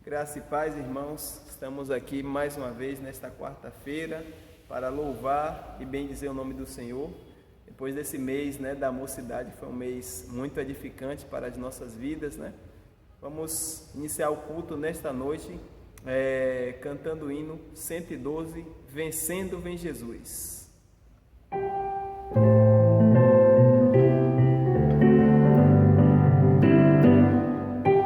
Graça e paz, irmãos. Estamos aqui mais uma vez nesta quarta-feira para louvar e bendizer o nome do Senhor. Depois desse mês, da mocidade, foi um mês muito edificante para as nossas vidas, Vamos iniciar o culto nesta noite cantando o hino 112, Vencendo vem Jesus.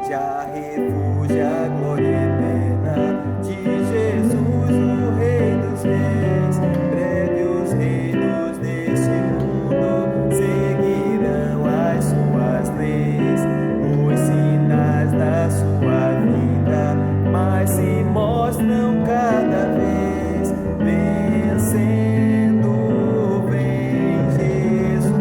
Já refugia a glória eterna de Jesus, o Rei dos Reis. Breve os reinos deste mundo seguirão as suas leis. Os sinais da sua vinda mais se mostram cada vez. Vencendo vem Jesus.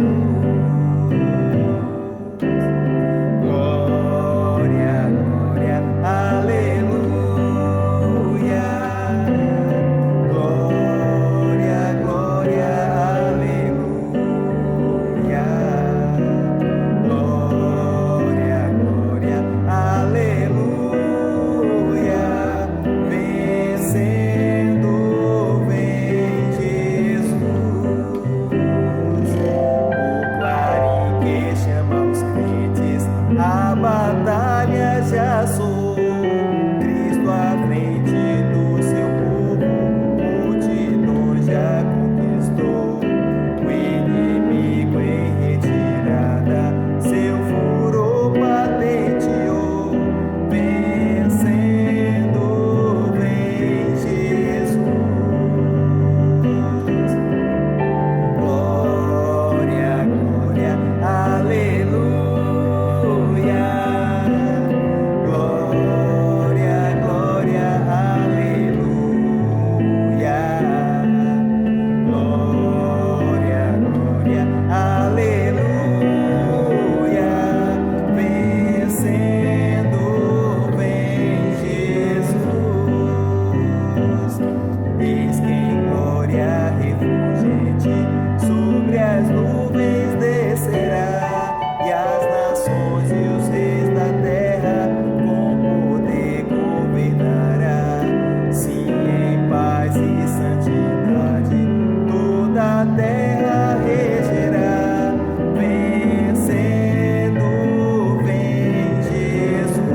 A batalha já sou, Cristo à frente do seu povo, multidões já conquistou. O inimigo em retirada, seu furor patenteou. Vencendo vem Jesus. Glória, glória, aleluia. Eis que em glória refulgente sobre as nuvens descerá, e as nações e os reis da terra com poder governará. Sim, em paz e santidade toda a terra regerá. Vencendo vem Jesus.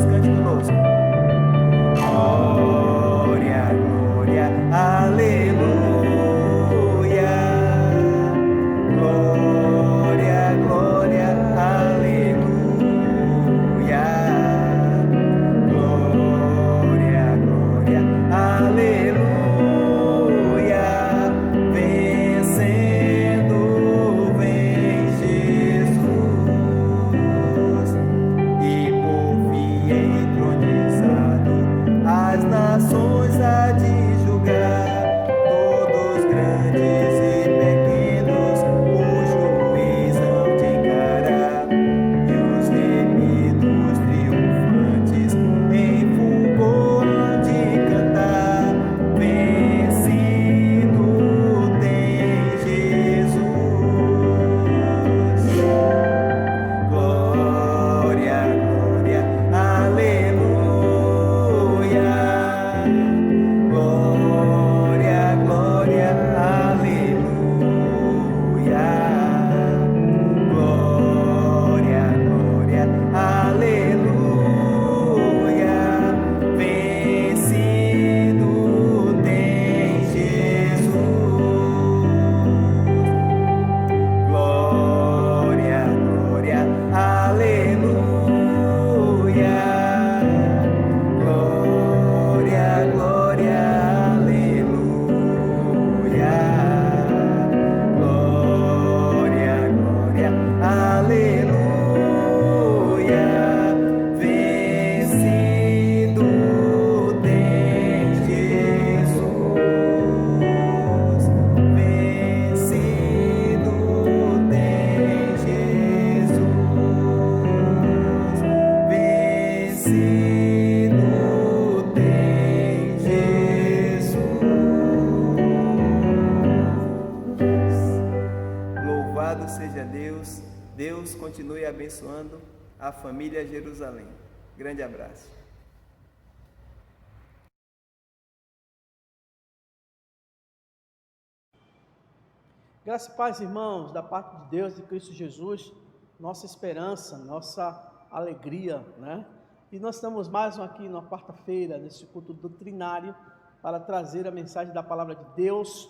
Cante conosco. Aleluia, glória, glória, aleluia, glória, glória, aleluia, vencendo vem Jesus, e por fim entronizado as nações há de julgar, todos grandes e pequenos o juiz hão de encarar, e os remidos triunfantes em fulgor hão de cantar. Vencido tem Jesus. Glória, glória, aleluia. Glória, glória, aleluia. Glória, glória, aleluia. Vencido tem Jesus. Glória, glória, aleluia. Glória, glória, aleluia. Glória, glória, aleluia. Vencido tem Jesus. Vencido tem Jesus. Vencido tem Jesus. Louvado seja Deus. Deus continue abençoando a família Jerusalém. Grande abraço. Graça e paz, irmãos, da parte de Deus, de Cristo Jesus, nossa esperança, nossa alegria, né? E nós estamos mais aqui na quarta-feira, nesse culto doutrinário, para trazer a mensagem da palavra de Deus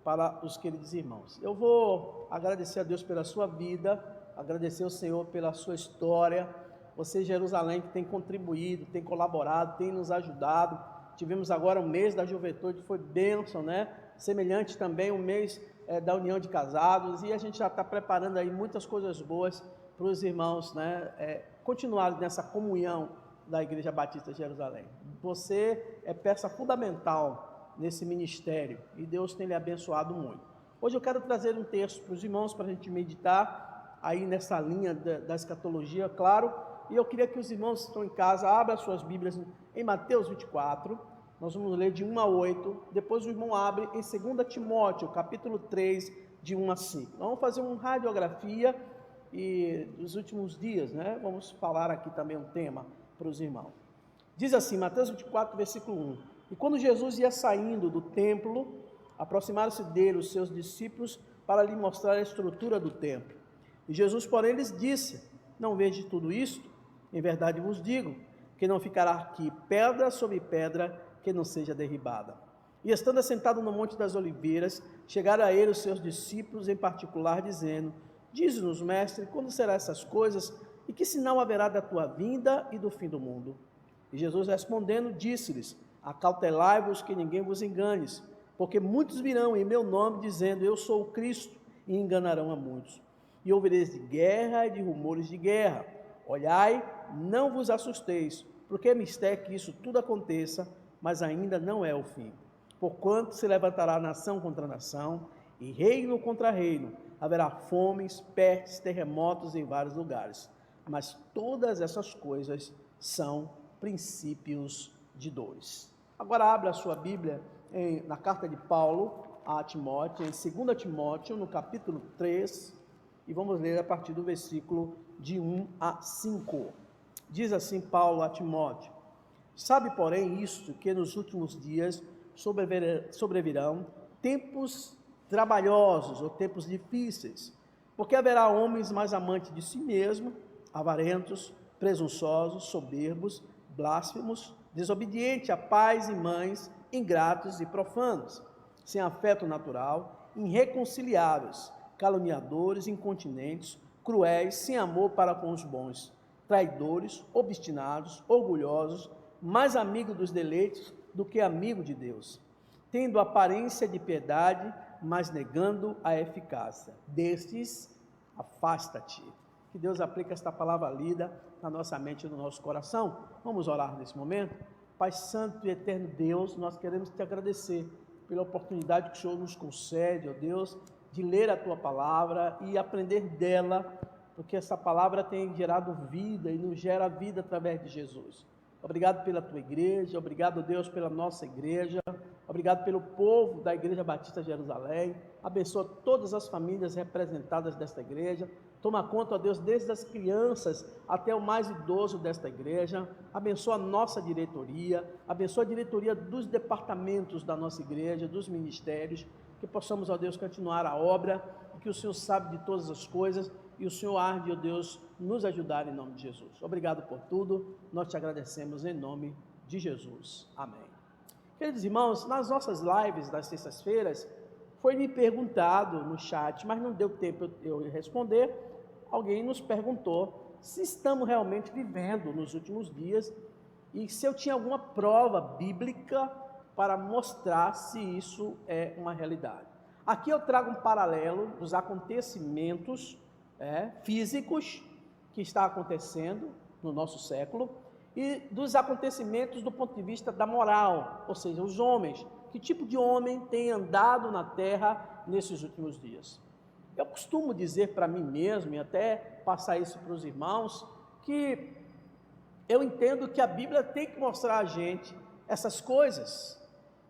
para os queridos irmãos. Eu vou agradecer a Deus pela sua vida, agradecer ao Senhor pela sua história. Você, Jerusalém, que tem contribuído, tem colaborado, tem nos ajudado. Tivemos agora um mês da juventude, foi bênção, né? Semelhante também um mês da união de casados, e a gente já está preparando aí muitas coisas boas para os irmãos, né? Continuar nessa comunhão da Igreja Batista de Jerusalém. Você é peça fundamental nesse ministério e Deus tem lhe abençoado muito. Hoje eu quero trazer um texto para os irmãos para a gente meditar aí nessa linha da escatologia, claro, e eu queria que os irmãos que estão em casa abram as suas Bíblias em Mateus 24, nós vamos ler de 1 a 8, depois o irmão abre em 2 Timóteo, capítulo 3, de 1 a 5. Vamos fazer uma radiografia e dos últimos dias, né? Vamos falar aqui também um tema para os irmãos. Diz assim, Mateus 24, versículo 1. E quando Jesus ia saindo do templo, aproximaram-se dele os seus discípulos para lhe mostrar a estrutura do templo. E Jesus, porém, lhes disse, não vejo tudo isto? Em verdade vos digo, que não ficará aqui pedra sobre pedra que não seja derribada. E estando assentado no Monte das Oliveiras, chegaram a ele os seus discípulos em particular, dizendo, dize-nos, mestre, quando serão essas coisas, e que sinal haverá da tua vinda e do fim do mundo? E Jesus respondendo, disse-lhes, acautelai-vos que ninguém vos engane, porque muitos virão em meu nome, dizendo, eu sou o Cristo, e enganarão a muitos. E ouvireis de guerra e de rumores de guerra. Olhai, não vos assusteis, porque é mistério que isso tudo aconteça, mas ainda não é o fim. Porquanto se levantará nação contra nação, e reino contra reino, haverá fomes, pestes, terremotos em vários lugares. Mas todas essas coisas são princípios de dores. Agora abra a sua Bíblia na carta de Paulo a Timóteo, em 2 Timóteo, no capítulo 3, e vamos ler a partir do versículo de 1 a 5. Diz assim Paulo a Timóteo, sabe, porém, isto, que nos últimos dias sobrevirão tempos trabalhosos ou tempos difíceis, porque haverá homens mais amantes de si mesmo, avarentos, presunçosos, soberbos, blasfemos, desobedientes a pais e mães, ingratos e profanos, sem afeto natural, irreconciliáveis, caluniadores, incontinentes, cruéis, sem amor para com os bons, traidores, obstinados, orgulhosos, mais amigo dos deleites do que amigo de Deus, tendo aparência de piedade, mas negando a eficácia. Destes, afasta-te. Que Deus aplique esta palavra lida na nossa mente e no nosso coração. Vamos orar nesse momento? Pai Santo e Eterno Deus, nós queremos te agradecer pela oportunidade que o Senhor nos concede, ó Deus, de ler a tua palavra e aprender dela, porque essa palavra tem gerado vida e nos gera vida através de Jesus. Obrigado pela tua igreja, obrigado, Deus, pela nossa igreja, obrigado pelo povo da Igreja Batista de Jerusalém, abençoa todas as famílias representadas desta igreja, toma conta, ó Deus, desde as crianças até o mais idoso desta igreja, abençoa a nossa diretoria, abençoa a diretoria dos departamentos da nossa igreja, dos ministérios, que possamos, ó Deus, continuar a obra, que o Senhor sabe de todas as coisas, e o Senhor há de, ó Deus, nos ajudar em nome de Jesus. Obrigado por tudo, nós te agradecemos em nome de Jesus. Amém. Queridos irmãos, nas nossas lives das sextas-feiras, foi me perguntado no chat, mas não deu tempo eu responder, alguém nos perguntou se estamos realmente vivendo nos últimos dias e se eu tinha alguma prova bíblica para mostrar se isso é uma realidade. Aqui eu trago um paralelo dos acontecimentos físicos que está acontecendo no nosso século e dos acontecimentos do ponto de vista da moral, ou seja, os homens. Que tipo de homem tem andado na terra nesses últimos dias? Eu costumo dizer para mim mesmo, e até passar isso para os irmãos, que eu entendo que a Bíblia tem que mostrar a gente essas coisas.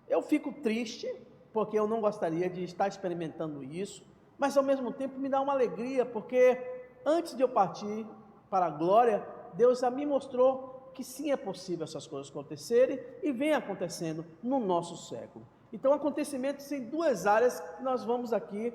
Eu fico triste, porque eu não gostaria de estar experimentando isso, mas ao mesmo tempo me dá uma alegria, porque antes de eu partir para a glória, Deus já me mostrou que sim é possível essas coisas acontecerem e vem acontecendo no nosso século. Então, acontecimentos em duas áreas que nós vamos aqui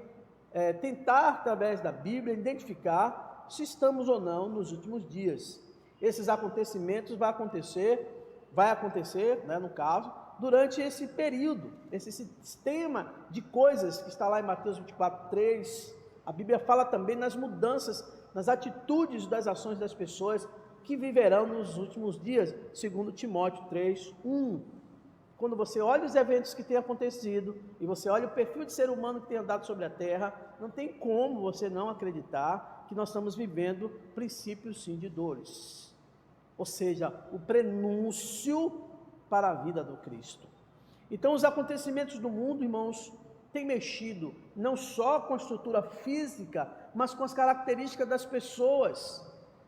tentar, através da Bíblia, identificar se estamos ou não nos últimos dias. Esses acontecimentos vai acontecer, né, no caso, durante esse período, esse sistema de coisas que está lá em Mateus 24:3. A Bíblia fala também nas mudanças, nas atitudes das ações das pessoas que viverão nos últimos dias, segundo Timóteo 3:1. Quando você olha os eventos que têm acontecido e você olha o perfil de ser humano que tem andado sobre a terra, não tem como você não acreditar que nós estamos vivendo princípios sim de dores, ou seja, o prenúncio para a vida do Cristo. Então os acontecimentos do mundo, irmãos, têm mexido não só com a estrutura física, mas com as características das pessoas.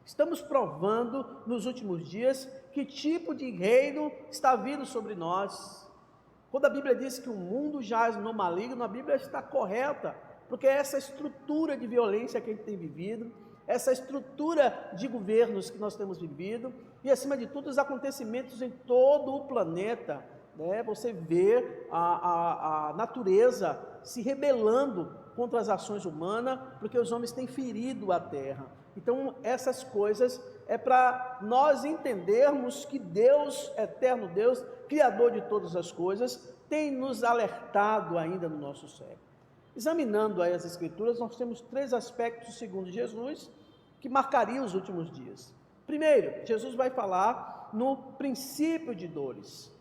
Estamos provando nos últimos dias que tipo de reino está vindo sobre nós. Quando a Bíblia diz que o mundo jaz no maligno, a Bíblia está correta, porque é essa estrutura de violência que a gente tem vivido, essa estrutura de governos que nós temos vivido, e acima de tudo os acontecimentos em todo o planeta, né? Você vê a natureza se rebelando contra as ações humanas, porque os homens têm ferido a terra. Então essas coisas é para nós entendermos que Deus, eterno Deus, Criador de todas as coisas, tem nos alertado ainda no nosso século. Examinando aí as Escrituras, nós temos 3 aspectos, segundo Jesus, que marcariam os últimos dias. Primeiro, Jesus vai falar no princípio de dores.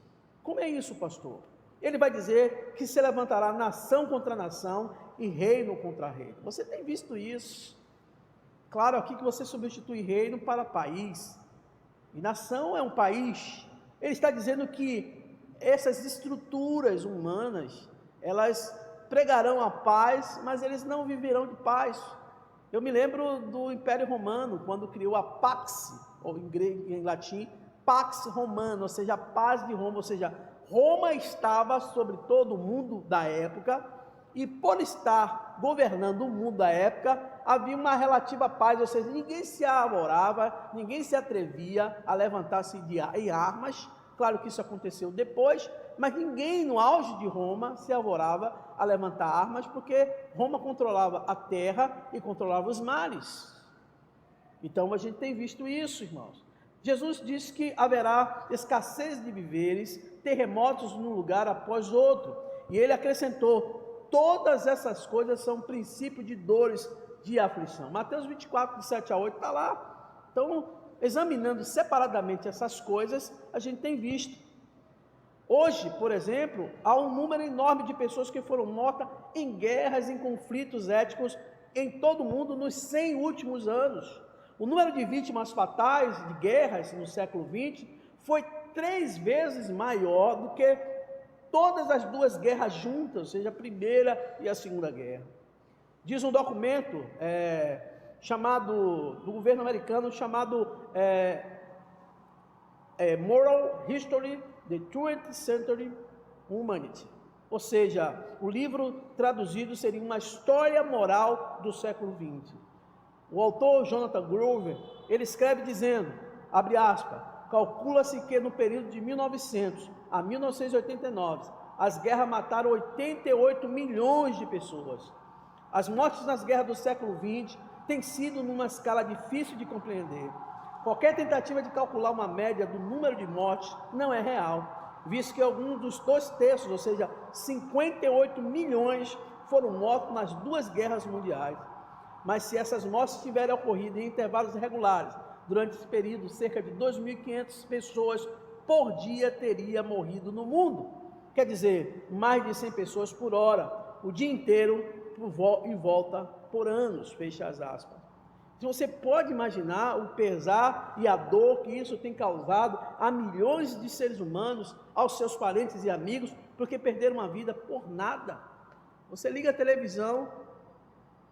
Como é isso, pastor? Ele vai dizer que se levantará nação contra nação e reino contra reino. Você tem visto isso? Claro aqui que você substitui reino para país, e nação é um país. Ele está dizendo que essas estruturas humanas, elas pregarão a paz, mas eles não viverão de paz. Eu me lembro do Império Romano, quando criou a Pax, ou em latim, Pax Romana, ou seja, a paz de Roma, ou seja, Roma estava sobre todo o mundo da época, e por estar governando o mundo da época, havia uma relativa paz, ou seja, ninguém se arvorava, ninguém se atrevia a levantar-se em armas. Claro que isso aconteceu depois, mas ninguém no auge de Roma se arvorava a levantar armas, porque Roma controlava a terra e controlava os mares. Então a gente tem visto isso, irmãos. Jesus disse que haverá escassez de víveres, terremotos num lugar após outro, e ele acrescentou: todas essas coisas são princípio de dores, de aflição. Mateus 24, de 7 a 8 está lá. Então, examinando separadamente essas coisas, a gente tem visto. Hoje, por exemplo, há um número enorme de pessoas que foram mortas em guerras, em conflitos étnicos em todo o mundo nos 100 últimos anos. O número de vítimas fatais de guerras no século XX foi 3 vezes maior do que todas as 2 guerras juntas, ou seja, a Primeira e a Segunda Guerra. Diz um documento do governo americano, chamado Moral History, The 20th Century Humanity. Ou seja, o livro traduzido seria uma história moral do século XX. O autor Jonathan Grover, ele escreve dizendo, abre aspas, calcula-se que no período de 1900 a 1989, as guerras mataram 88 milhões de pessoas. As mortes nas guerras do século XX têm sido numa escala difícil de compreender. Qualquer tentativa de calcular uma média do número de mortes não é real, visto que alguns dos 2/3, ou seja, 58 milhões, foram mortos nas 2 guerras mundiais. Mas se essas mortes tiverem ocorrido em intervalos regulares, durante esse período, cerca de 2.500 pessoas por dia teria morrido no mundo. Quer dizer, mais de 100 pessoas por hora, o dia inteiro e volta por anos, fecha as aspas. Então você pode imaginar o pesar e a dor que isso tem causado a milhões de seres humanos, aos seus parentes e amigos, porque perderam a vida por nada. Você liga a televisão,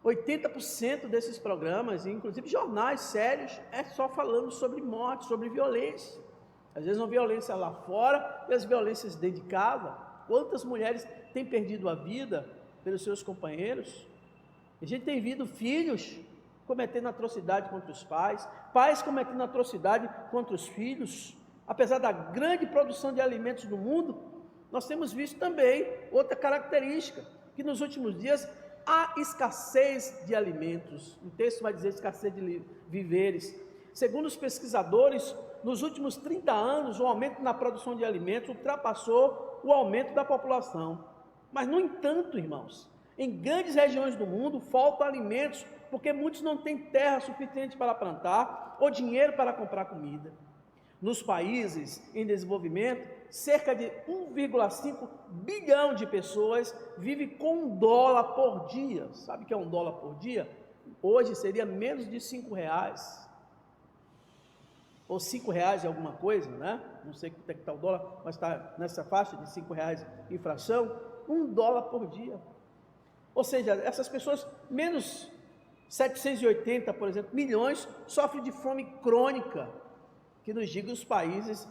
80% desses programas, inclusive jornais sérios, é só falando sobre morte, sobre violência. Às vezes uma violência lá fora e as violências dentro de casa. Quantas mulheres têm perdido a vida pelos seus companheiros? A gente tem visto filhos cometendo atrocidade contra os pais, pais cometendo atrocidade contra os filhos. Apesar da grande produção de alimentos no mundo, nós temos visto também outra característica, que nos últimos dias há escassez de alimentos. O texto vai dizer escassez de víveres. Segundo os pesquisadores, nos últimos 30 anos, o aumento na produção de alimentos ultrapassou o aumento da população. Mas, no entanto, irmãos, em grandes regiões do mundo faltam alimentos porque muitos não têm terra suficiente para plantar ou dinheiro para comprar comida. Nos países em desenvolvimento, cerca de 1,5 bilhão de pessoas vivem com $1 por dia. Sabe o que é $1 por dia? Hoje seria menos de R$5. Ou R$5 e alguma coisa, né? Não sei quanto é que está o dólar, mas está nessa faixa de R$5 inflação, $1 por dia. Ou seja, essas pessoas, menos 780, por exemplo, milhões, sofrem de fome crônica, que nos diga os países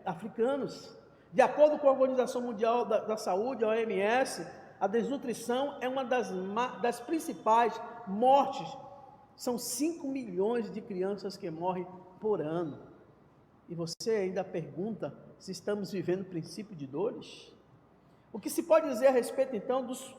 africanos. De acordo com a Organização Mundial da Saúde, a OMS, a desnutrição é uma das principais mortes. São 5 milhões de crianças que morrem por ano. E você ainda pergunta se estamos vivendo o princípio de dores? O que se pode dizer a respeito, então, dos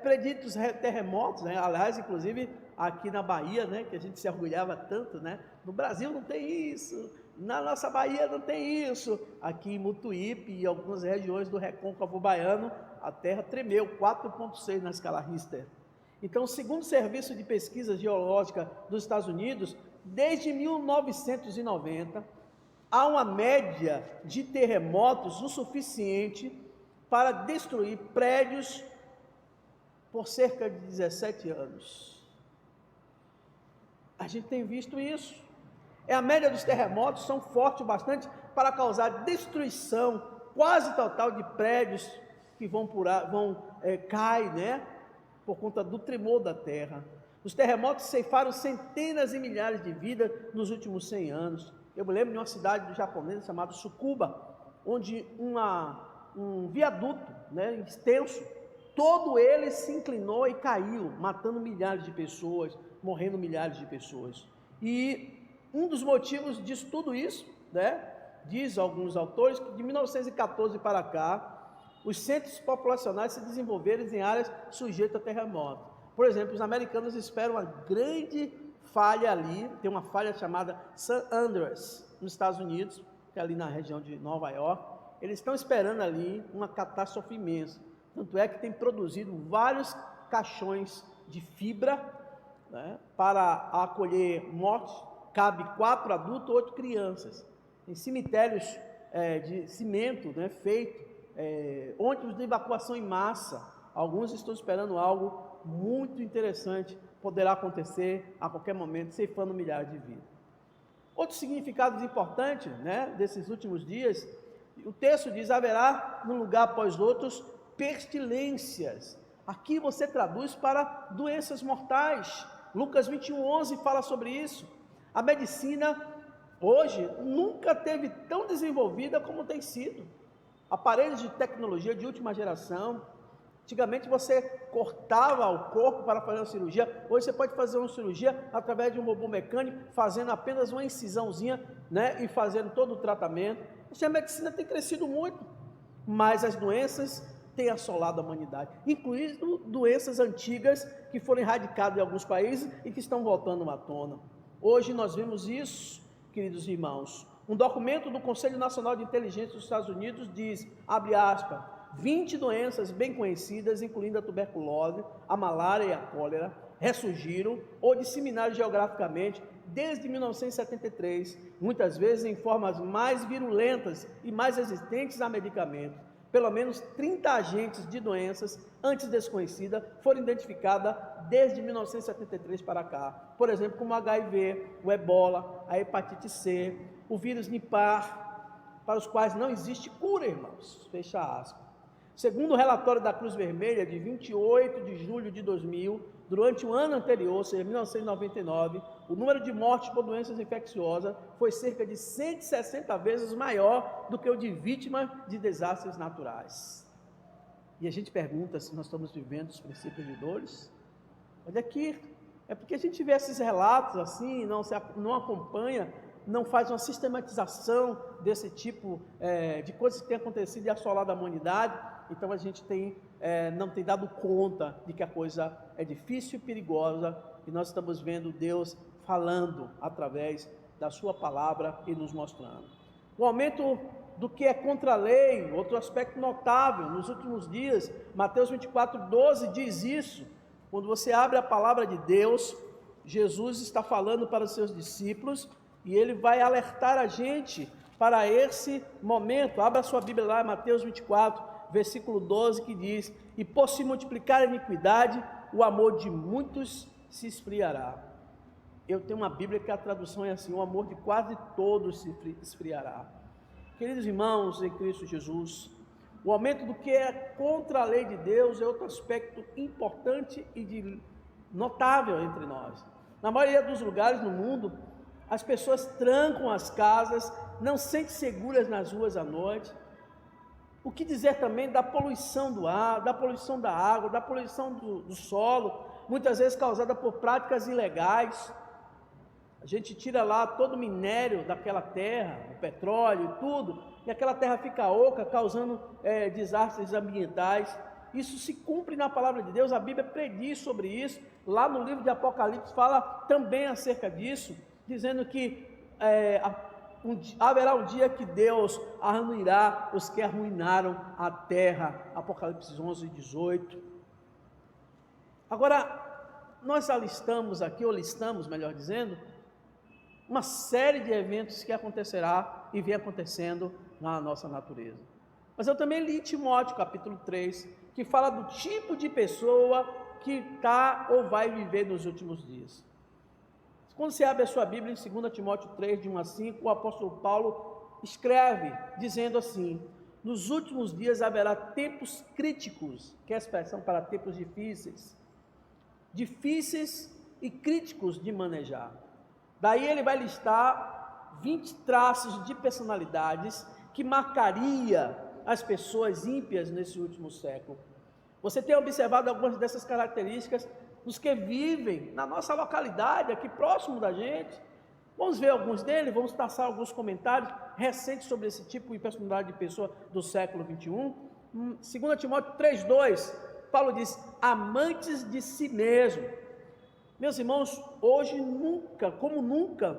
preditos terremotos, né? Aliás, inclusive, aqui na Bahia, né, que a gente se orgulhava tanto, né? No Brasil não tem isso, na nossa Bahia não tem isso. Aqui em Mutuípe e algumas regiões do Recôncavo Baiano, a terra tremeu, 4,6 na escala Richter. Então, segundo o Serviço de Pesquisa Geológica dos Estados Unidos, desde 1990, há uma média de terremotos o suficiente para destruir prédios por cerca de 17 anos. A gente tem visto isso. A média dos terremotos são fortes bastante para causar destruição quase total de prédios que caem, né? Por conta do tremor da terra. Os terremotos ceifaram centenas e milhares de vidas nos últimos 100 anos. Eu me lembro de uma cidade japonesa chamada Tsukuba, onde um viaduto, né, extenso, todo ele se inclinou e caiu, matando milhares de pessoas, morrendo milhares de pessoas. E um dos motivos disso tudo isso, né, diz alguns autores, que de 1914 para cá, os centros populacionais se desenvolveram em áreas sujeitas a terremoto. Por exemplo, os americanos esperam uma grande falha ali, tem uma falha chamada San Andreas, nos Estados Unidos, que é ali na região de Nova York. Eles estão esperando ali uma catástrofe imensa. Tanto é que tem produzido vários caixões de fibra, né, para acolher mortos. Cabe 4 adultos, 8 crianças. Tem cemitérios de cimento, né, feito, ônibus de evacuação em massa. Alguns estão esperando algo muito interessante, poderá acontecer a qualquer momento, ceifando milhares de vidas. Outros significados importantes, né, desses últimos dias, o texto diz: haverá num lugar após outros pestilências. Aqui você traduz para doenças mortais. Lucas 21:11 fala sobre isso. A medicina hoje nunca teve tão desenvolvida como tem sido. Aparelhos de tecnologia de última geração. Antigamente você cortava o corpo para fazer uma cirurgia. Hoje você pode fazer uma cirurgia através de um robô mecânico, fazendo apenas uma incisãozinha, né, e fazendo todo o tratamento. A medicina tem crescido muito, mas as doenças têm assolado a humanidade, incluindo doenças antigas que foram erradicadas em alguns países e que estão voltando à tona. Hoje nós vemos isso, queridos irmãos. Um documento do Conselho Nacional de Inteligência dos Estados Unidos diz, abre aspas, 20 doenças bem conhecidas, incluindo a tuberculose, a malária e a cólera, ressurgiram ou disseminaram geograficamente desde 1973, muitas vezes em formas mais virulentas e mais resistentes a medicamentos. Pelo menos 30 agentes de doenças antes desconhecidas foram identificadas desde 1973 para cá. Por exemplo, como o HIV, o ebola, a hepatite C, o vírus Nipah, para os quais não existe cura, irmãos. Fecha aspas. Segundo o relatório da Cruz Vermelha, de 28 de julho de 2000, durante o ano anterior, ou seja, 1999, o número de mortes por doenças infecciosas foi cerca de 160 vezes maior do que o de vítimas de desastres naturais. E a gente pergunta se nós estamos vivendo os princípios de dores. Olha aqui, é porque a gente vê esses relatos assim, não acompanha, não faz uma sistematização desse tipo de coisas que têm acontecido e assolado a humanidade, então a gente não tem dado conta de que a coisa é difícil e perigosa, e nós estamos vendo Deus falando através da sua palavra e nos mostrando. O aumento do que é contra a lei, outro aspecto notável, nos últimos dias, Mateus 24:12 diz isso. Quando você abre a palavra de Deus, Jesus está falando para os seus discípulos e ele vai alertar a gente para esse momento. Abra sua Bíblia lá, Mateus 24, versículo 12, que diz: e por se multiplicar a iniquidade, o amor de muitos se esfriará. Eu tenho uma Bíblia que a tradução é assim: o amor de quase todos se esfriará. Queridos irmãos em Cristo Jesus, o aumento do que é contra a lei de Deus é outro aspecto importante e notável entre nós. Na maioria dos lugares no mundo, as pessoas trancam as casas, não se sentem seguras nas ruas à noite. O que dizer também da poluição do ar, da poluição da água, da poluição do solo, muitas vezes causada por práticas ilegais. A gente tira lá todo o minério daquela terra, o petróleo e tudo, e aquela terra fica oca, causando desastres ambientais. Isso se cumpre na palavra de Deus, a Bíblia prediz sobre isso. Lá no livro de Apocalipse fala também acerca disso, dizendo que haverá um dia que Deus arruinará os que arruinaram a terra. Apocalipse 11:18. Agora, nós listamos aqui, ou listamos, melhor dizendo, uma série de eventos que acontecerá e vem acontecendo na nossa natureza. Mas eu também li Timóteo capítulo 3, que fala do tipo de pessoa que está ou vai viver nos últimos dias. Quando você abre a sua Bíblia em 2 Timóteo 3, de 1 a 5, o apóstolo Paulo escreve, dizendo assim: nos últimos dias haverá tempos críticos, que é a expressão para tempos difíceis e críticos de manejar. Daí ele vai listar 20 traços de personalidades que marcaria as pessoas ímpias nesse último século. Você tem observado algumas dessas características nos que vivem na nossa localidade, aqui próximo da gente. Vamos ver alguns deles, vamos traçar alguns comentários recentes sobre esse tipo de personalidade de pessoa do século 21. 2 Timóteo 3:2, Paulo diz: amantes de si mesmo. Meus irmãos, hoje como nunca,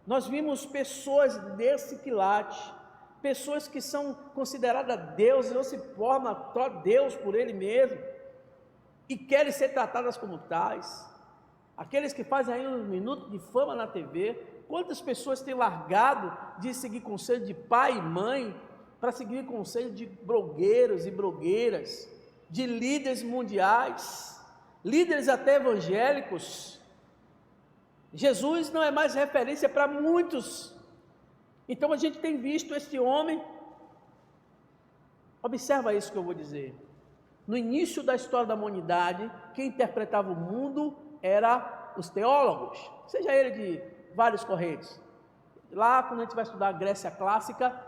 nós vimos pessoas desse quilate, pessoas que são consideradas deuses, ou se formam Deus por ele mesmo, e querem ser tratadas como tais. Aqueles que fazem aí um minuto de fama na TV, quantas pessoas têm largado de seguir conselho de pai e mãe, para seguir conselho de blogueiros e blogueiras, de líderes mundiais, líderes até evangélicos. Jesus não é mais referência para muitos. Então a gente tem visto este homem. Observa isso que eu vou dizer. No início da história da humanidade, quem interpretava o mundo era os teólogos, seja ele de vários correntes. Lá, quando a gente vai estudar a Grécia clássica,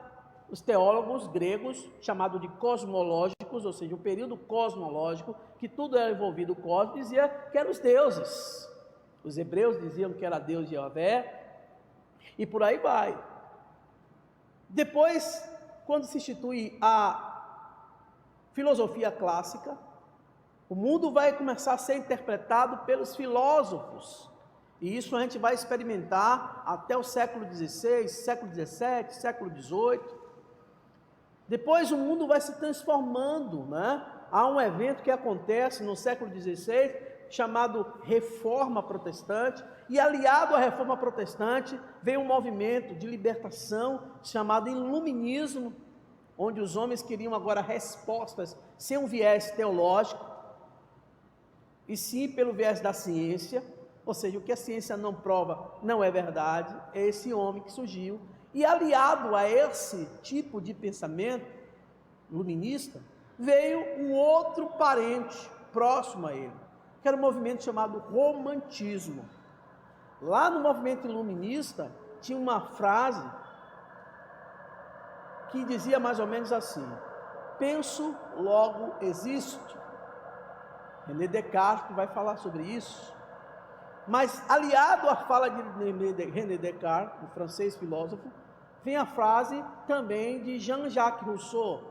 os teólogos gregos, chamados de cosmológicos, ou seja, o período cosmológico, que tudo era envolvido com o cosmos, dizia que eram os deuses. Os hebreus diziam que era Deus de Yahvé, e por aí vai. Depois, quando se institui a filosofia clássica, o mundo vai começar a ser interpretado pelos filósofos, e isso a gente vai experimentar até o século XVI, século XVII, século XVIII. Depois o mundo vai se transformando, né? Há um evento que acontece no século XVI, chamado Reforma Protestante, e aliado à Reforma Protestante, vem um movimento de libertação, chamado Iluminismo, onde os homens queriam agora respostas sem um viés teológico, e sim pelo viés da ciência, ou seja, o que a ciência não prova não é verdade. É esse homem que surgiu, e aliado a esse tipo de pensamento iluminista, veio um outro parente próximo a ele, que era um movimento chamado romantismo. Lá no movimento iluminista, tinha uma frase que dizia mais ou menos assim: penso, logo existo. René Descartes vai falar sobre isso. Mas aliado à fala de René Descartes, o francês filósofo, vem a frase também de Jean-Jacques Rousseau.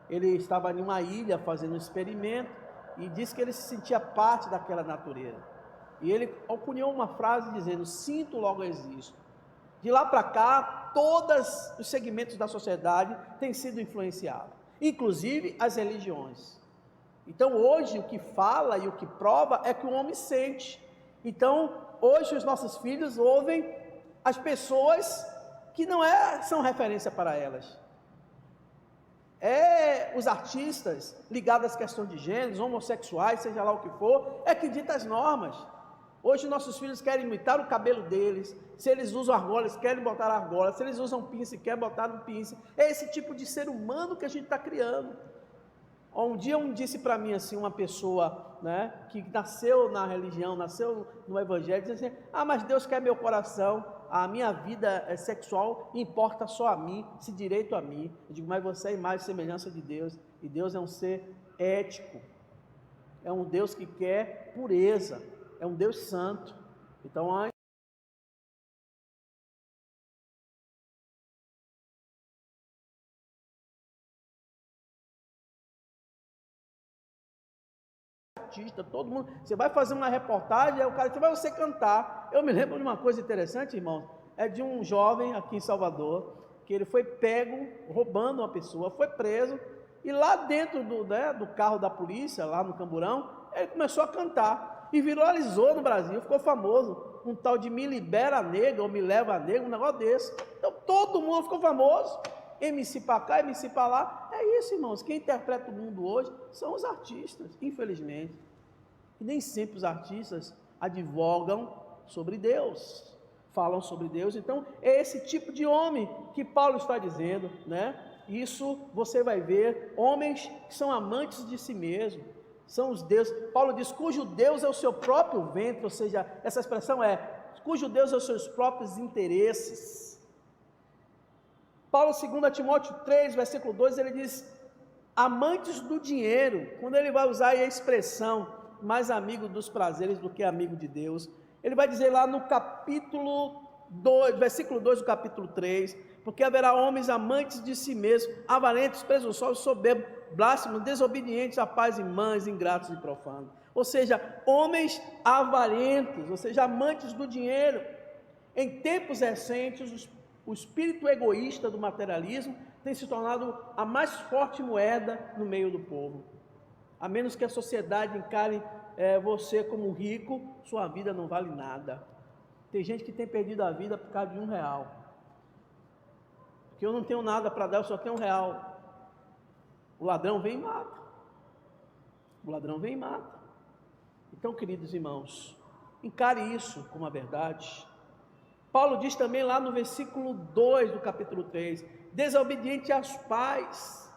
Ele estava em uma ilha fazendo um experimento e disse que ele se sentia parte daquela natureza. E ele cunhou uma frase dizendo: sinto, logo existo. De lá para cá, todos os segmentos da sociedade têm sido influenciados, inclusive as religiões. Então hoje o que fala e o que prova é que o homem sente. Então hoje os nossos filhos ouvem as pessoas que não são referência para elas. Os artistas ligados às questões de gêneros, homossexuais, seja lá o que for, que dita as normas. Hoje nossos filhos querem imitar o cabelo deles, se eles usam argola, eles querem botar argola, se eles usam pince, querem botar um pince. É esse tipo de ser humano que a gente está criando. Um dia disse para mim assim, uma pessoa, né, que nasceu na religião, nasceu no evangelho, disse assim: mas Deus quer meu coração, a minha vida sexual importa só a mim, se direito a mim. Eu digo: mas você é imagem e semelhança de Deus, e Deus é um ser ético, é um Deus que quer pureza, é um Deus santo. Então artista, todo mundo, você vai fazer uma reportagem, aí o cara diz: vai você cantar. Eu me lembro de uma coisa interessante, irmãos, de um jovem aqui em Salvador, que ele foi pego roubando uma pessoa, foi preso, e lá dentro do carro da polícia, lá no Camburão, ele começou a cantar, e viralizou no Brasil, ficou famoso, um tal de Me Libera Nega, ou Me Leva Nega, um negócio desse. Então todo mundo ficou famoso, MC para cá, MC para lá. É isso, irmãos, quem interpreta o mundo hoje são os artistas, infelizmente. E nem sempre os artistas advogam sobre Deus, falam sobre Deus. Então é esse tipo de homem que Paulo está dizendo, né? Isso você vai ver, homens que são amantes de si mesmo, são os deuses. Paulo diz: cujo Deus é o seu próprio ventre, ou seja, essa expressão cujo Deus é os seus próprios interesses. Paulo, 2 Timóteo 3, versículo 2, ele diz: amantes do dinheiro. Quando ele vai usar a expressão mais amigo dos prazeres do que amigo de Deus, ele vai dizer lá no capítulo 2, versículo 2 do capítulo 3: porque haverá homens amantes de si mesmos, avarentos, presunçosos, soberbos, blasfemos, desobedientes a pais e mães, ingratos e profanos. Ou seja, homens avarentos, ou seja, amantes do dinheiro. Em tempos recentes, o espírito egoísta do materialismo tem se tornado a mais forte moeda no meio do povo. A menos que a sociedade encare você como rico, sua vida não vale nada. Tem gente que tem perdido a vida por causa de R$1. Porque eu não tenho nada para dar, eu só tenho R$1. O ladrão vem e mata. O ladrão vem e mata. Então, queridos irmãos, encare isso como a verdade. Paulo diz também lá no versículo 2 do capítulo 3: desobediente aos pais.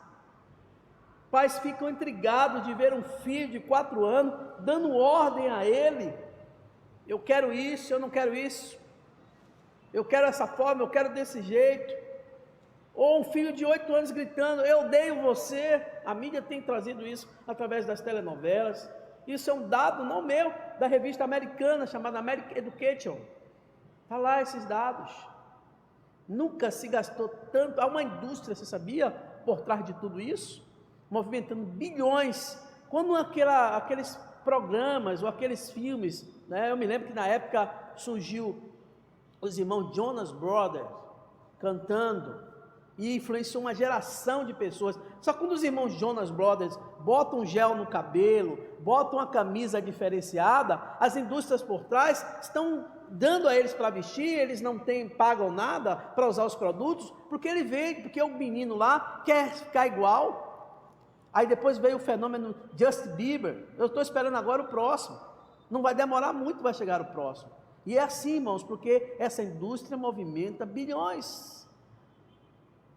Pais ficam intrigados de ver um filho de 4 anos dando ordem a ele: eu quero isso, eu não quero isso, eu quero essa forma, eu quero desse jeito. Ou um filho de 8 anos gritando: eu odeio você. A mídia tem trazido isso através das telenovelas. Isso é um dado não meu, da revista americana chamada American Education. Está lá esses dados. Nunca se gastou tanto. Há uma indústria, você sabia, por trás de tudo isso, movimentando bilhões. Quando aqueles programas ou aqueles filmes, né, eu me lembro que na época surgiu os irmãos Jonas Brothers cantando, e influenciou uma geração de pessoas. Só que quando os irmãos Jonas Brothers botam gel no cabelo, botam uma camisa diferenciada, as indústrias por trás estão dando a eles para vestir, eles não pagam nada para usar os produtos, porque ele vende, porque o menino lá quer ficar igual. Aí depois veio o fenômeno Justin Bieber. Eu estou esperando agora o próximo. Não vai demorar muito, vai chegar o próximo. E é assim, irmãos, porque essa indústria movimenta bilhões.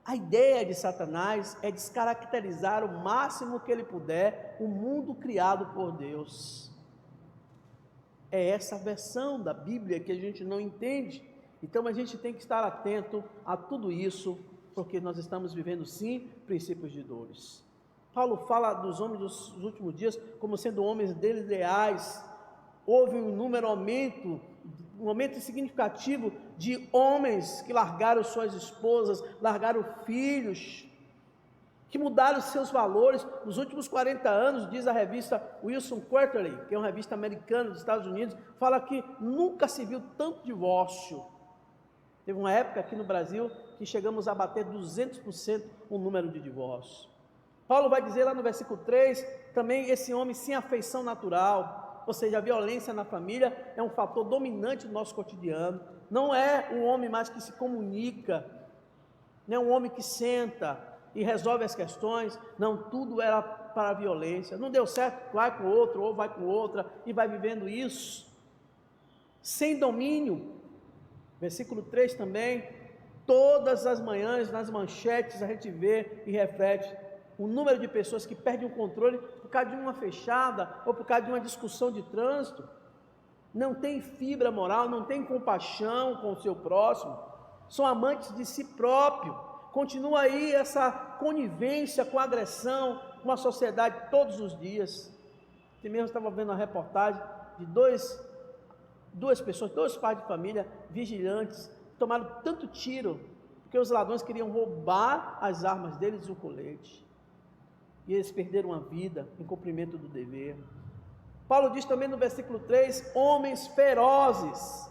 A ideia de Satanás é descaracterizar o máximo que ele puder o mundo criado por Deus. É essa versão da Bíblia que a gente não entende. Então a gente tem que estar atento a tudo isso, porque nós estamos vivendo sim princípios de dores. Paulo fala dos homens dos últimos dias como sendo homens desleais. Houve um número aumento momento significativo de homens que largaram suas esposas, largaram filhos, que mudaram seus valores. Nos últimos 40 anos, diz a revista Wilson Quarterly, que é uma revista americana dos Estados Unidos, fala que nunca se viu tanto divórcio. Teve uma época aqui no Brasil que chegamos a bater 200% o número de divórcios. Paulo vai dizer lá no versículo 3, também esse homem sem afeição natural, ou seja, a violência na família é um fator dominante do nosso cotidiano. Não é um homem mais que se comunica, não é um homem que senta e resolve as questões. Não, tudo era para a violência. Não deu certo, vai com outro, ou vai com outra, e vai vivendo isso, sem domínio. Versículo 3 também, todas as manhãs, nas manchetes, a gente vê e reflete o número de pessoas que perdem o controle por causa de uma fechada, ou por causa de uma discussão de trânsito. Não tem fibra moral, não tem compaixão com o seu próximo, são amantes de si próprio. Continua aí essa conivência com a agressão, com a sociedade todos os dias. Eu mesmo estava vendo uma reportagem de duas pessoas, dois pais de família, vigilantes, tomaram tanto tiro, porque os ladrões queriam roubar as armas deles e o colete. E eles perderam a vida em cumprimento do dever. Paulo diz também no versículo 3, homens ferozes.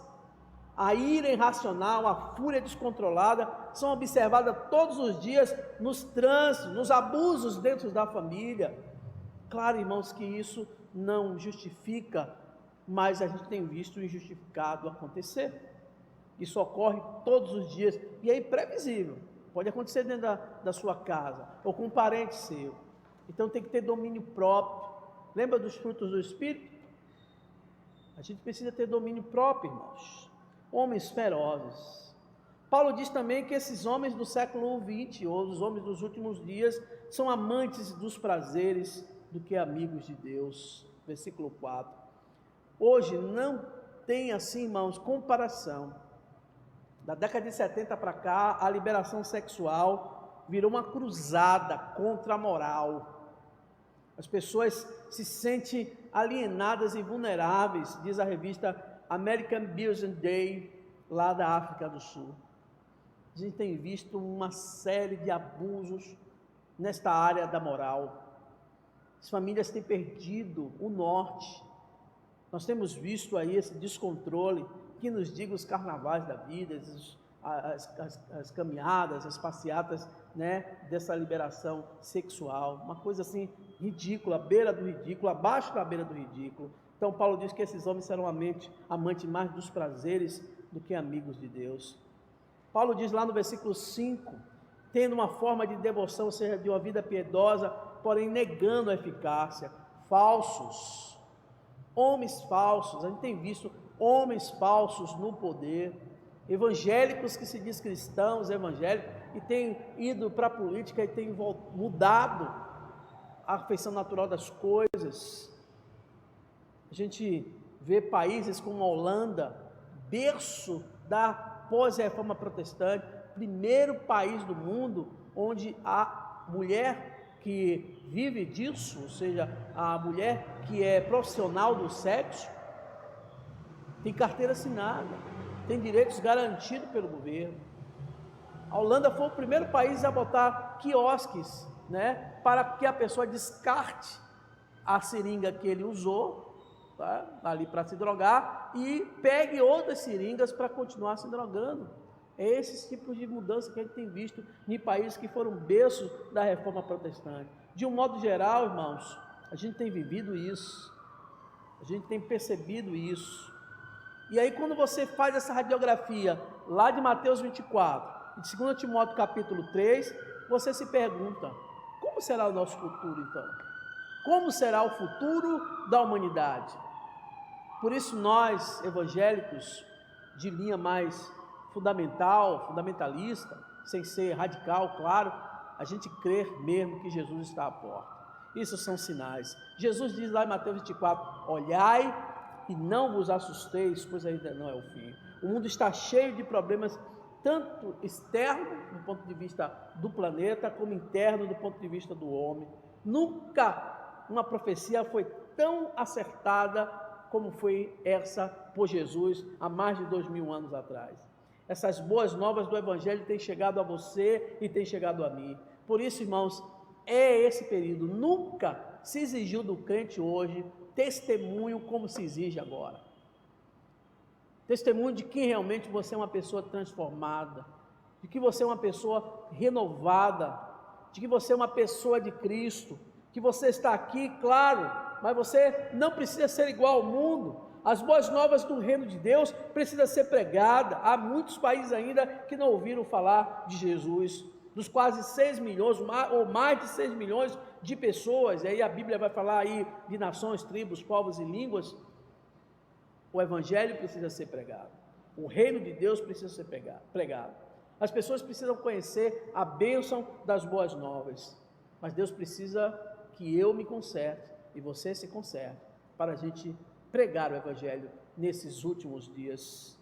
A ira irracional, a fúria descontrolada são observadas todos os dias nos trânsitos, nos abusos dentro da família. Claro, irmãos, que isso não justifica, mas a gente tem visto o injustificado acontecer. Isso ocorre todos os dias e é imprevisível. Pode acontecer dentro da sua casa ou com um parente seu. Então tem que ter domínio próprio. Lembra dos frutos do Espírito? A gente precisa ter domínio próprio, irmãos. Homens ferozes. Paulo diz também que esses homens do século 20, ou os homens dos últimos dias, são amantes dos prazeres do que amigos de Deus. Versículo 4. Hoje não tem assim, irmãos, comparação. Da década de 70 para cá, a liberação sexual virou uma cruzada contra a moral. As pessoas se sentem alienadas e vulneráveis, diz a revista American Business Day, lá da África do Sul. A gente tem visto uma série de abusos nesta área da moral. As famílias têm perdido o norte. Nós temos visto aí esse descontrole, que nos diga os carnavais da vida, as caminhadas, as passeatas, né, dessa liberação sexual, uma coisa assim ridícula, à beira do ridículo, abaixo da beira do ridículo. Então Paulo diz que esses homens serão amantes mais dos prazeres do que amigos de Deus. Paulo diz lá no versículo 5, tendo uma forma de devoção, ou seja, de uma vida piedosa, porém negando a eficácia, falsos, homens falsos. A gente tem visto homens falsos no poder, evangélicos que se diz cristãos, evangélicos, e têm ido para a política e têm mudado a afeição natural das coisas. A gente vê países como a Holanda, berço da pós-reforma protestante, primeiro país do mundo onde a mulher que vive disso, ou seja, a mulher que é profissional do sexo, tem carteira assinada, tem direitos garantidos pelo governo. A Holanda foi o primeiro país a botar quiosques, né, para que a pessoa descarte a seringa que ele usou, tá, ali para se drogar, e pegue outras seringas para continuar se drogando. É esses tipos de mudança que a gente tem visto em países que foram berços da reforma protestante. De um modo geral, irmãos, a gente tem vivido isso, a gente tem percebido isso. E aí quando você faz essa radiografia lá de Mateus 24, e de 2 Timóteo capítulo 3, você se pergunta, como será o nosso futuro então? Como será o futuro da humanidade? Por isso nós, evangélicos, de linha mais fundamentalista, sem ser radical, claro, a gente crê mesmo que Jesus está à porta. Isso são sinais. Jesus diz lá em Mateus 24, olhai e não vos assusteis, pois ainda não é o fim. O mundo está cheio de problemas, tanto externo, do ponto de vista do planeta, como interno, do ponto de vista do homem. Nunca uma profecia foi tão acertada como foi essa por Jesus há mais de 2000 anos atrás. Essas boas novas do Evangelho têm chegado a você e têm chegado a mim. Por isso, irmãos, é esse período. Nunca se exigiu do crente hoje testemunho como se exige agora. Testemunho de que realmente você é uma pessoa transformada, de que você é uma pessoa renovada, de que você é uma pessoa de Cristo, que você está aqui, claro, mas você não precisa ser igual ao mundo. As boas novas do reino de Deus precisam ser pregadas. Há muitos países ainda que não ouviram falar de Jesus. Dos quase 6 milhões, ou mais de 6 milhões de pessoas, e aí a Bíblia vai falar aí de nações, tribos, povos e línguas, o Evangelho precisa ser pregado. O reino de Deus precisa ser pregado. As pessoas precisam conhecer a bênção das boas novas, mas Deus precisa que eu me conserte e você se conserte para a gente pregar o Evangelho nesses últimos dias,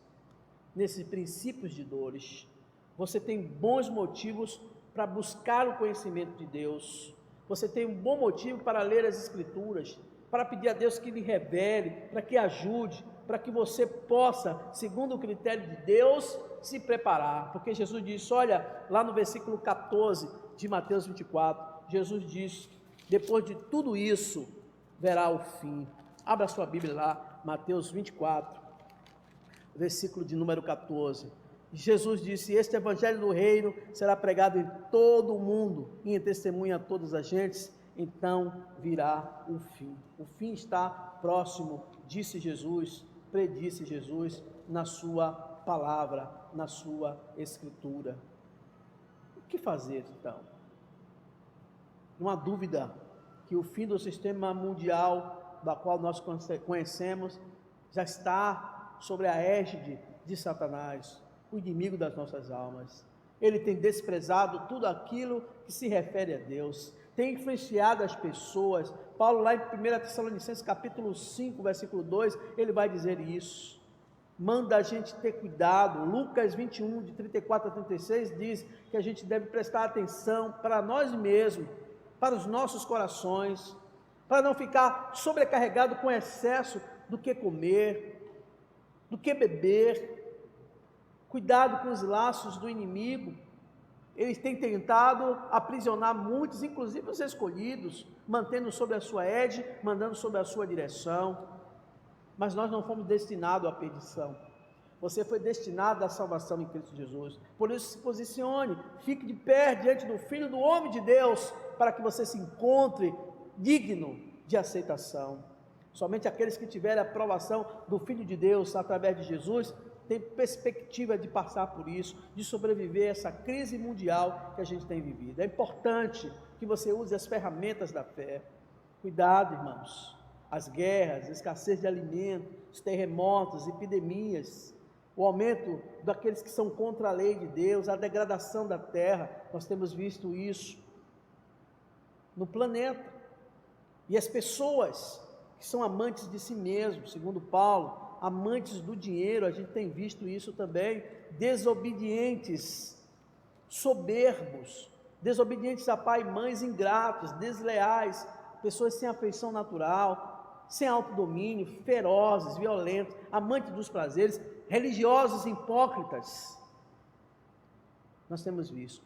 nesses princípios de dores. Você tem bons motivos para buscar o conhecimento de Deus, você tem um bom motivo para ler as Escrituras, para pedir a Deus que lhe revele, para que ajude, para que você possa, segundo o critério de Deus, se preparar, porque Jesus disse, olha, lá no versículo 14 de Mateus 24, Jesus diz, depois de tudo isso, verá o fim. Abra sua Bíblia lá, Mateus 24, versículo de número 14. Jesus disse, este evangelho do reino será pregado em todo o mundo, e em testemunha a todas as gentes, então virá o fim. O fim está próximo, disse Jesus, predisse Jesus na sua palavra, na sua Escritura. O que fazer então? Não há dúvida que o fim do sistema mundial, da qual nós conhecemos, já está sobre a égide de Satanás, o inimigo das nossas almas. Ele tem desprezado tudo aquilo que se refere a Deus, tem influenciado as pessoas. Paulo, lá em 1 Tessalonicenses capítulo 5, versículo 2, ele vai dizer isso, manda a gente ter cuidado. Lucas 21, de 34 a 36, diz que a gente deve prestar atenção para nós mesmos, para os nossos corações, para não ficar sobrecarregado com excesso do que comer, do que beber. Cuidado com os laços do inimigo. Ele tem tentado aprisionar muitos, inclusive os escolhidos, mantendo sob a sua égide, mandando sob a sua direção. Mas nós não fomos destinados à perdição. Você foi destinado à salvação em Cristo Jesus. Por isso se posicione, fique de pé diante do Filho do Homem de Deus, para que você se encontre digno de aceitação. Somente aqueles que tiverem a aprovação do Filho de Deus através de Jesus tem perspectiva de passar por isso, de sobreviver a essa crise mundial que a gente tem vivido. É importante que você use as ferramentas da fé. Cuidado, irmãos, as guerras, a escassez de alimento, os terremotos, epidemias, o aumento daqueles que são contra a lei de Deus, a degradação da terra, nós temos visto isso no planeta. E as pessoas que são amantes de si mesmos, segundo Paulo, amantes do dinheiro, a gente tem visto isso também, desobedientes, soberbos, desobedientes a pai e mães, ingratos, desleais, pessoas sem afeição natural, sem autodomínio, ferozes, violentos, amantes dos prazeres, religiosos hipócritas. Nós temos visto.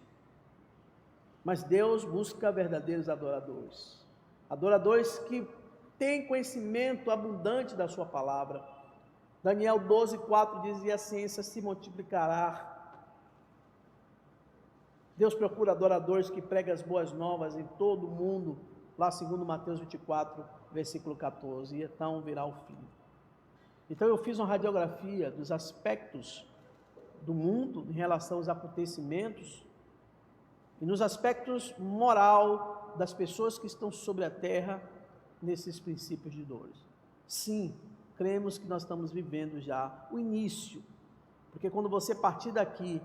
Mas Deus busca verdadeiros adoradores, adoradores que têm conhecimento abundante da sua palavra. Daniel 12:4 diz, e a ciência se multiplicará. Deus procura adoradores que pregam as boas novas em todo o mundo, lá segundo Mateus 24, versículo 14, e então virá o fim. Então eu fiz uma radiografia dos aspectos do mundo em relação aos acontecimentos, e nos aspectos moral das pessoas que estão sobre a terra, nesses princípios de dores. Sim, cremos que nós estamos vivendo já o início, porque quando você partir daqui,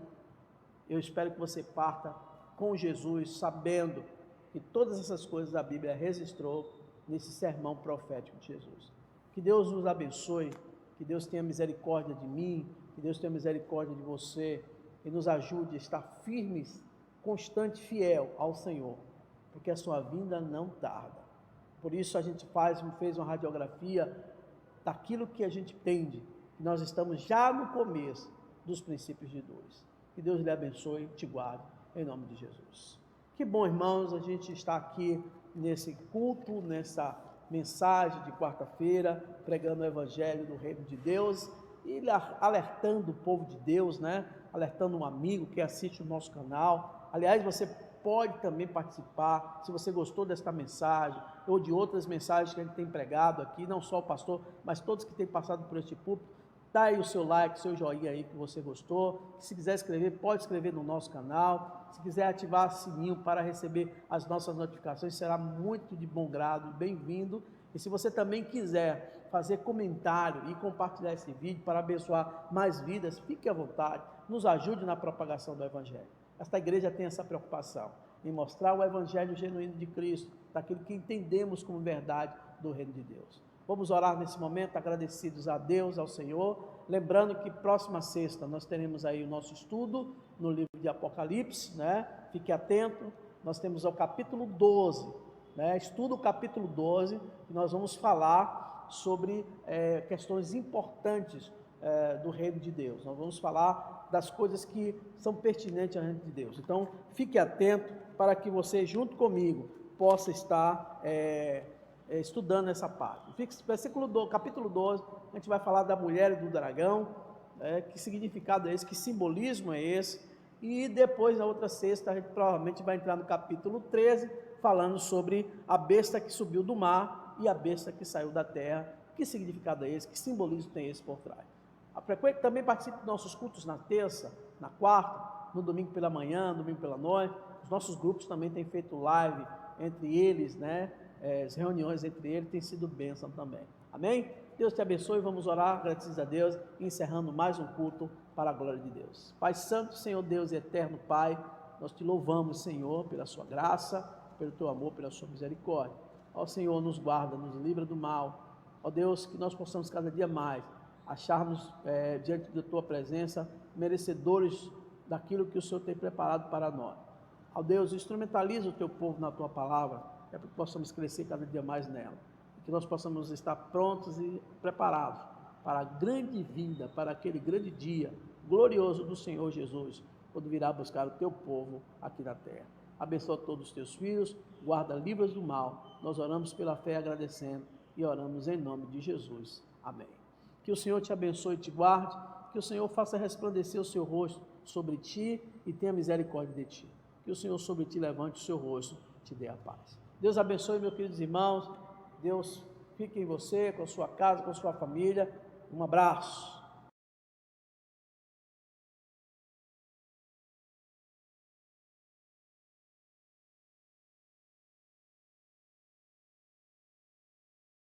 eu espero que você parta com Jesus, sabendo que todas essas coisas a Bíblia registrou nesse sermão profético de Jesus. Que Deus nos abençoe, que Deus tenha misericórdia de mim, que Deus tenha misericórdia de você, e nos ajude a estar firmes, constante, fiel ao Senhor, porque a sua vinda não tarda. Por isso a gente fez uma radiografia daquilo que a gente entende, que nós estamos já no começo dos princípios de Deus. Que Deus lhe abençoe, te guarde, em nome de Jesus. Que bom, irmãos, a gente está aqui nesse culto, nessa mensagem de quarta-feira, pregando o Evangelho do Reino de Deus e alertando o povo de Deus, né? Alertando um amigo que assiste o nosso canal. Aliás, você pode também participar, se você gostou desta mensagem ou de outras mensagens que a gente tem pregado aqui, não só o pastor, mas todos que têm passado por este púlpito. Dá aí o seu like, seu joinha aí que você gostou. Se quiser escrever, pode escrever no nosso canal. Se quiser ativar o sininho para receber as nossas notificações, será muito de bom grado, bem-vindo. E se você também quiser fazer comentário e compartilhar esse vídeo para abençoar mais vidas, fique à vontade, nos ajude na propagação do Evangelho. Esta igreja tem essa preocupação em mostrar o Evangelho genuíno de Cristo, daquilo que entendemos como verdade do Reino de Deus. Vamos orar nesse momento, agradecidos a Deus, ao Senhor, lembrando que próxima sexta nós teremos aí o nosso estudo no livro de Apocalipse, né? Fique atento, nós temos o capítulo 12, né? Estudo o capítulo 12, e nós vamos falar sobre questões importantes do Reino de Deus. Nós vamos falar das coisas que são pertinentes ao Reino de Deus. Então, fique atento para que você, junto comigo, possa estar estudando essa parte. Capítulo 12, a gente vai falar da mulher e do dragão, que significado é esse, que simbolismo é esse, e depois, na outra sexta, a gente provavelmente vai entrar no capítulo 13, falando sobre a besta que subiu do mar e a besta que saiu da terra. Que significado é esse, que simbolismo tem esse por trás? Também participe dos nossos cultos na terça, na quarta, no domingo pela manhã, domingo pela noite. Os nossos grupos também têm feito live entre eles, né? As reuniões entre eles têm sido bênção também. Amém? Deus te abençoe, vamos orar, agradecidos a Deus, encerrando mais um culto para a glória de Deus. Pai Santo, Senhor Deus e eterno Pai, nós te louvamos, Senhor, pela sua graça, pelo teu amor, pela sua misericórdia. Ó Senhor, nos guarda, nos livra do mal. Ó Deus, que nós possamos cada dia mais acharmos diante da tua presença merecedores daquilo que o Senhor tem preparado para nós. Ó Deus, instrumentaliza o teu povo na tua palavra, para que possamos crescer cada dia mais nela, que nós possamos estar prontos e preparados para a grande vinda, para aquele grande dia glorioso do Senhor Jesus, quando virá buscar o teu povo aqui na terra. Abençoa todos os teus filhos, guarda livros do mal. Nós oramos pela fé agradecendo e oramos em nome de Jesus. Amém. Que o Senhor te abençoe e te guarde, que o Senhor faça resplandecer o seu rosto sobre ti e tenha misericórdia de ti. Que o Senhor sobre ti levante o seu rosto e te dê a paz. Deus abençoe, meus queridos irmãos. Deus fique em você, com a sua casa, com a sua família. Um abraço.